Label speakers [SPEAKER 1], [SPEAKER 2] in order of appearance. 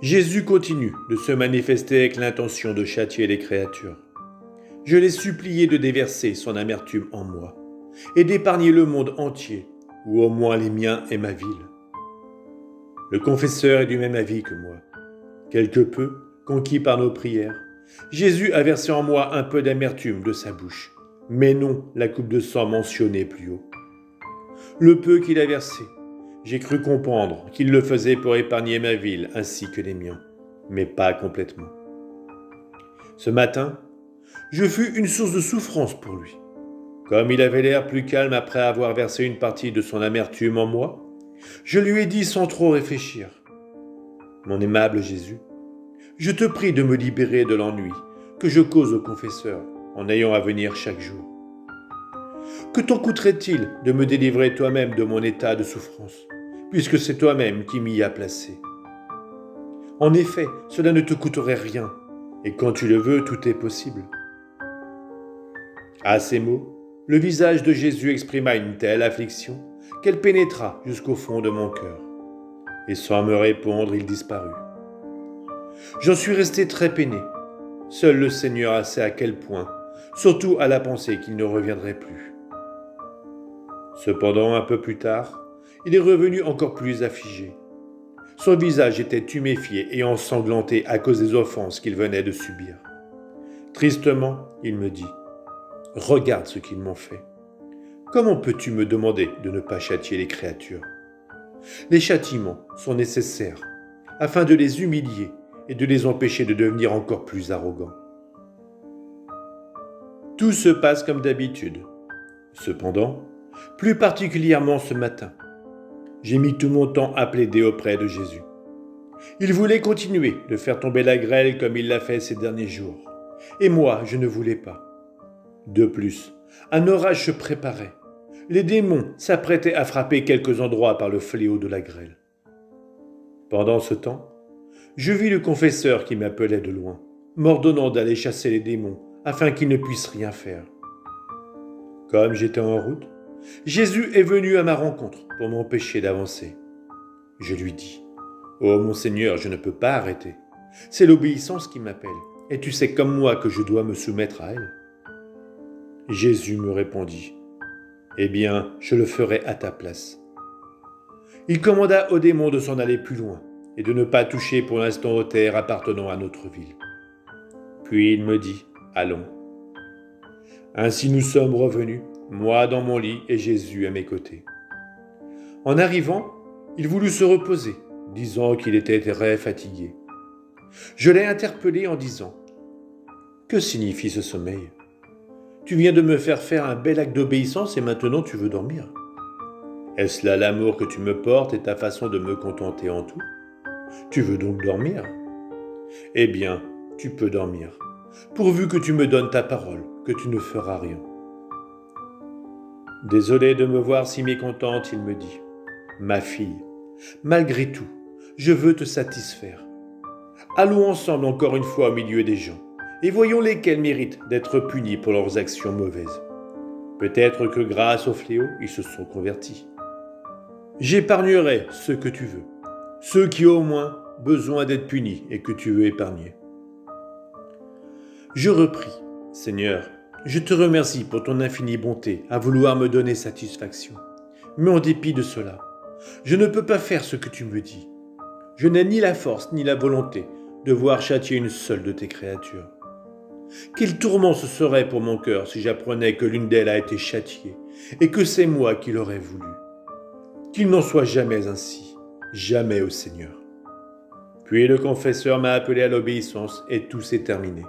[SPEAKER 1] Jésus continue de se manifester avec l'intention de châtier les créatures. Je l'ai supplié de déverser son amertume en moi et d'épargner le monde entier, ou au moins les miens et ma ville. Le confesseur est du même avis que moi. Quelque peu, conquis par nos prières, Jésus a versé en moi un peu d'amertume de sa bouche, mais non la coupe de sang mentionnée plus haut. Le peu qu'il a versé, j'ai cru comprendre qu'il le faisait pour épargner ma ville ainsi que les miens, mais pas complètement. Ce matin, je fus une source de souffrance pour lui. Comme il avait l'air plus calme après avoir versé une partie de son amertume en moi, je lui ai dit sans trop réfléchir : « Mon aimable Jésus, je te prie de me libérer de l'ennui que je cause au confesseur en ayant à venir chaque jour. Que t'en coûterait-il de me délivrer toi-même de mon état de souffrance, puisque c'est toi-même qui m'y as placé ? En effet, cela ne te coûterait rien, et quand tu le veux, tout est possible. » À ces mots, le visage de Jésus exprima une telle affliction qu'elle pénétra jusqu'au fond de mon cœur. Et sans me répondre, il disparut. J'en suis resté très peiné. Seul le Seigneur sait à quel point, surtout à la pensée qu'il ne reviendrait plus. Cependant, un peu plus tard, il est revenu encore plus affligé. Son visage était tuméfié et ensanglanté à cause des offenses qu'il venait de subir. Tristement, il me dit : « Regarde ce qu'ils m'ont fait. Comment peux-tu me demander de ne pas châtier les créatures ? Les châtiments sont nécessaires afin de les humilier et de les empêcher de devenir encore plus arrogants. » Tout se passe comme d'habitude. Cependant, plus particulièrement ce matin, j'ai mis tout mon temps à plaider auprès de Jésus. Il voulait continuer de faire tomber la grêle comme il l'a fait ces derniers jours. Et moi, je ne voulais pas. De plus, un orage se préparait. Les démons s'apprêtaient à frapper quelques endroits par le fléau de la grêle. Pendant ce temps, je vis le confesseur qui m'appelait de loin, m'ordonnant d'aller chasser les démons afin qu'ils ne puissent rien faire. Comme j'étais en route, Jésus est venu à ma rencontre pour m'empêcher d'avancer. Je lui dis : « Oh mon Seigneur, je ne peux pas arrêter. C'est l'obéissance qui m'appelle, et tu sais comme moi que je dois me soumettre à elle. » Jésus me répondit : « Eh bien, je le ferai à ta place. » Il commanda aux démons de s'en aller plus loin et de ne pas toucher pour l'instant aux terres appartenant à notre ville. Puis il me dit : « Allons. » Ainsi nous sommes revenus, moi dans mon lit et Jésus à mes côtés. En arrivant, il voulut se reposer, disant qu'il était très fatigué. Je l'ai interpellé en disant : « Que signifie ce sommeil ? Tu viens de me faire un bel acte d'obéissance et maintenant tu veux dormir. Est-ce là l'amour que tu me portes et ta façon de me contenter en tout ? Tu veux donc dormir ? Eh bien, tu peux dormir, pourvu que tu me donnes ta parole, que tu ne feras rien. » Désolé de me voir si mécontente, il me dit : « Ma fille, malgré tout, je veux te satisfaire. Allons ensemble encore une fois au milieu des gens, et voyons lesquels méritent d'être punis pour leurs actions mauvaises. Peut-être que grâce au fléau, ils se sont convertis. J'épargnerai ceux que tu veux, ceux qui ont au moins besoin d'être punis et que tu veux épargner. » Je repris : « Seigneur, je te remercie pour ton infinie bonté à vouloir me donner satisfaction. Mais en dépit de cela, je ne peux pas faire ce que tu me dis. Je n'ai ni la force ni la volonté de voir châtier une seule de tes créatures. Quel tourment ce serait pour mon cœur si j'apprenais que l'une d'elles a été châtiée et que c'est moi qui l'aurais voulu. Qu'il n'en soit jamais ainsi, jamais, ô Seigneur. » Puis le confesseur m'a appelé à l'obéissance et tout s'est terminé.